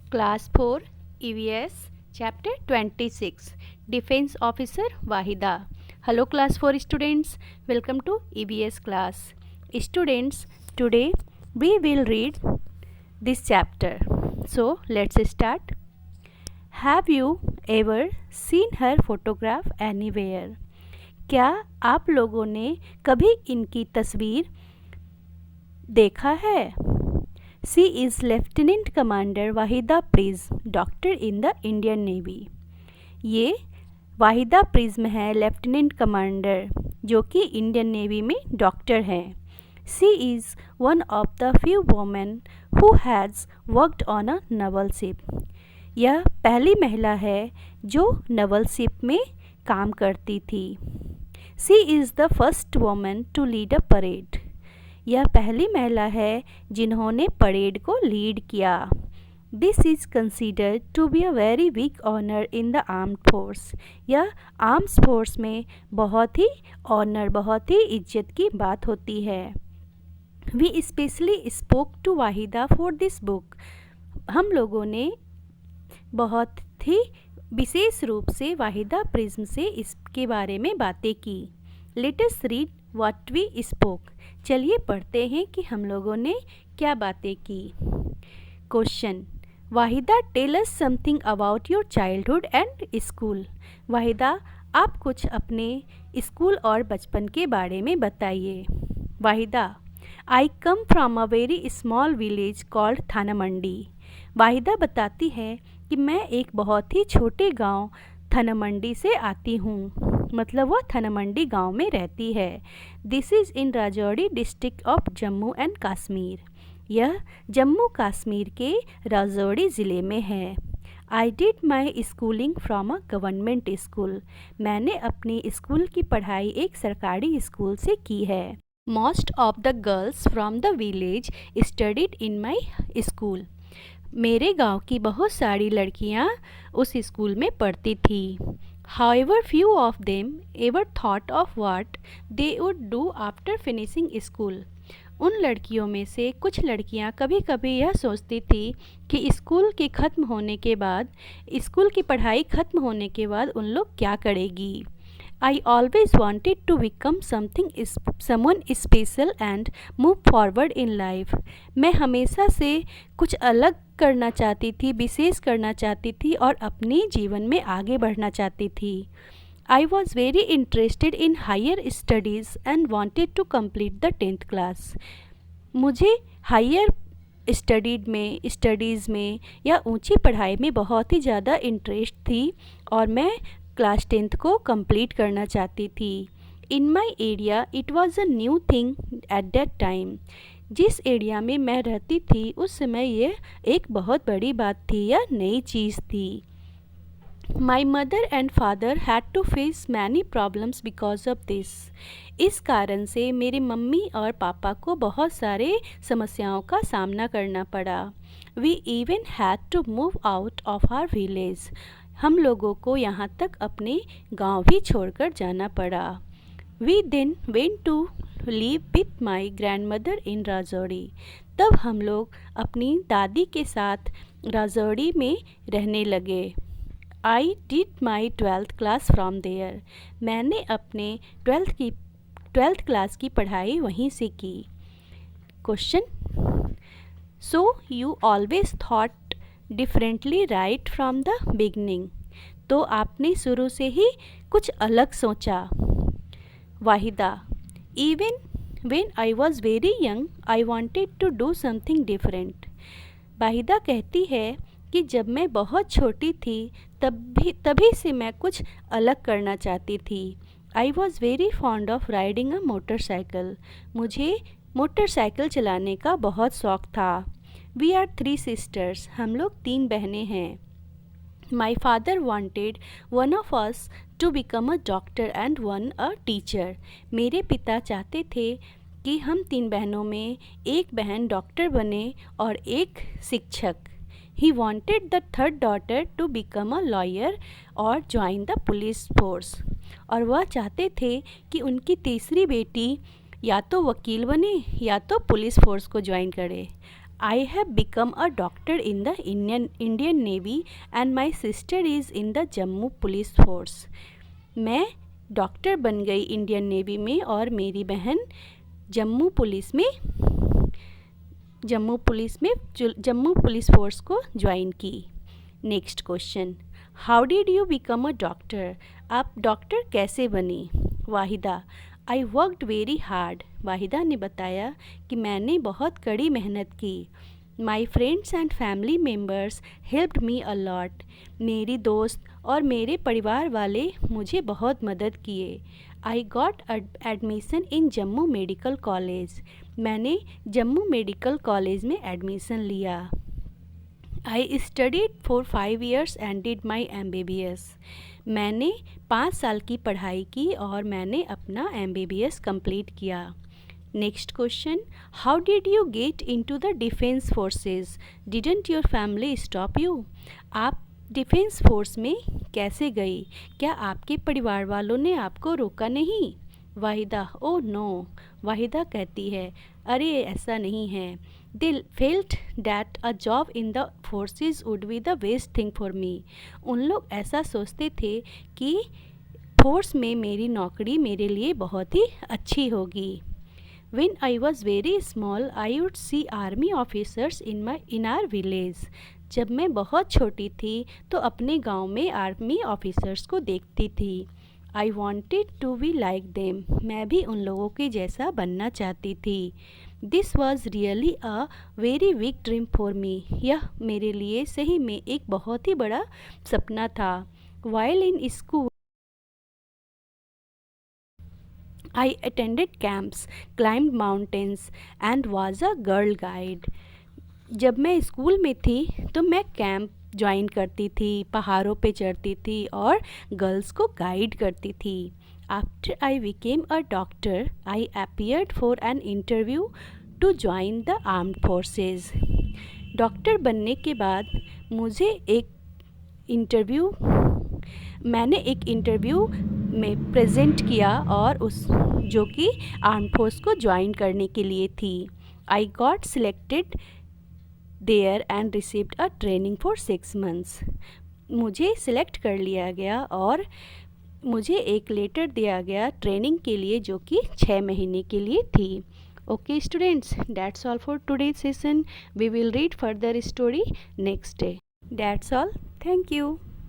Class 4 EVS Chapter 26 Defense Officer Wahida. Hello Class 4 students, welcome to EVS class. Students, today we will read this chapter. So let's start. Have you ever seen her photograph anywhere? क्या आप लोगों ने कभी इनकी तस्वीर देखा है? She is Lieutenant Commander Waheeda prism, doctor in the Indian navy. ये वाहिदा प्रिज्म है, लेफ्टिनेंट कमांडर, जो कि इंडियन नेवी में डॉक्टर हैं. She is one of the few women who has worked on a naval ship. यह पहली महिला है जो नवल शिप में काम करती थी. She is the first woman to lead a parade. यह पहली महिला है जिन्होंने परेड को लीड किया. This is considered to be a very big honour in the armed force. यह आर्म्स फोर्स में बहुत ही ऑनर, बहुत ही इज्जत की बात होती है. We specially spoke to Wahida for this book. हम लोगों ने बहुत ही विशेष रूप से वाहिदा प्रिज्म से इसके बारे में बातें की. Let us read what we spoke. चलिए पढ़ते हैं कि हम लोगों ने क्या बातें की. Question: Wahida tell us something about your childhood and school. Wahida, आप कुछ अपने स्कूल और बचपन के बारे में बताइए. Waheeda: I come from a very small village called Thana Mandi. Waheeda बताती है कि मैं एक बहुत ही छोटे गांव थानामंडी से आती हूँ, मतलब वह थानामंडी गांव में रहती है. This is in Rajouri district of Jammu and Kashmir. यह जम्मू कश्मीर के राजौरी ज़िले में है. आई did my schooling from a government school. मैंने अपनी स्कूल की पढ़ाई एक सरकारी स्कूल से की है. Most of the girls from the village studied in my school. मेरे गांव की बहुत सारी लड़कियां उस स्कूल में पढ़ती थी. However, few of them ever thought of what they would do after finishing school. उन लड़कियों में से कुछ लड़कियां कभी कभी यह सोचती थी कि स्कूल के ख़त्म होने के बाद, स्कूल की पढ़ाई ख़त्म होने के बाद उन लोग क्या करेगी. I always wanted to become someone special and move forward in life. मैं हमेशा से कुछ अलग करना चाहती थी, विशेष करना चाहती थी और अपने जीवन में आगे बढ़ना चाहती थी. I was very interested in higher studies and wanted to complete the 10th class. मुझे हायर स्टडीज़ में या ऊंची पढ़ाई में बहुत ही ज़्यादा इंटरेस्ट थी और मैं क्लास 10th को कंप्लीट करना चाहती थी. In my area it was a new thing at that time. जिस एरिया में मैं रहती थी उस समय यह एक बहुत बड़ी बात थी या नई चीज़ थी. My mother and father had to face many problems because of this. इस कारण से मेरे मम्मी और पापा को बहुत सारे समस्याओं का सामना करना पड़ा. We even had to move out of our village. हम लोगों को यहाँ तक अपने गांव भी छोड़कर जाना पड़ा. We then went to live with my grand mother in Rajouri. तब हम लोग अपनी दादी के साथ राजौरी में रहने लगे. I did my 12th class from there. मैंने अपने 12th क्लास की पढ़ाई वहीं से की. Question: so you always thought differently right from the beginning. तो आपने शुरू से ही कुछ अलग सोचा. Wahida: even when I was very young I wanted to do something different. Wahida कहती है कि जब मैं बहुत छोटी थी तभी से मैं कुछ अलग करना चाहती थी. I was very fond of riding a motorcycle. मुझे मोटरसाइकिल चलाने का बहुत शौक़ था. We are 3 sisters. हम लोग 3 बहनें हैं. My father wanted one of us to become a doctor and one a teacher. मेरे पिता चाहते थे कि हम 3 बहनों में एक बहन डॉक्टर बने और एक शिक्षक. He wanted the third daughter to become a lawyer और ज्वाइन द पुलिस फोर्स. और वह चाहते थे कि उनकी तीसरी बेटी या तो वकील बने या तो पुलिस फोर्स को ज्वाइन करे. I have become a doctor in the Indian Navy and my sister is in the Jammu Police Force. मैं डॉक्टर बन गई इंडियन नेवी में और मेरी बहन जम्मू पुलिस पुलिस फोर्स को ज्वाइन की. Next question, how did you become a doctor? आप डॉक्टर कैसे बनी? Waheeda, I worked very hard. Waheeda ने बताया कि मैंने बहुत कड़ी मेहनत की. My friends and family members helped me a lot. मेरी दोस्त और मेरे परिवार वाले मुझे बहुत मदद किए. I got admission in Jammu medical college. मैंने जम्मू मेडिकल कॉलेज में एडमिशन लिया. I studied for 5 years and did my MBBS. मैंने 5 साल की पढ़ाई की और मैंने अपना MBBS कंप्लीट किया. Next question, how did you get into the defence forces? Didn't your family stop you? आप डिफेंस फोर्स में कैसे गई? क्या आपके परिवार वालों ने आपको रोका नहीं? Waheeda, oh no. वाहिदा कहती है, अरे ऐसा नहीं है. They felt that a job in the forces would be the best thing for me. उन लोग ऐसा सोचते थे कि फोर्स में मेरी नौकरी मेरे लिए बहुत ही अच्छी होगी. When I was very small, I would see army officers in our village. जब मैं बहुत छोटी थी तो अपने गांव में आर्मी ऑफिसर्स को देखती थी. I wanted to be like them. मैं भी उन लोगों के जैसा बनना चाहती थी. This was really a very big dream for me. यह मेरे लिए सही में एक बहुत ही बड़ा सपना था. While in school, I attended camps, climbed mountains and was a girl guide. जब मैं स्कूल में थी तो मैं कैंप ज्वाइन करती थी, पहाड़ों पे चढ़ती थी और गर्ल्स को गाइड करती थी. After I became a doctor I appeared for an interview to join the armed forces. Doctor बनने के बाद मैंने एक इंटरव्यू में प्रेजेंट किया और जो कि आर्म फोर्स को ज्वाइन करने के लिए थी. I got selected there and received a training for 6 months. मुझे सिलेक्ट कर लिया गया और मुझे एक लेटर दिया गया ट्रेनिंग के लिए जो कि 6 महीने के लिए थी. Okay students, that's all for today's session. We will read further story next day. That's all. Thank you.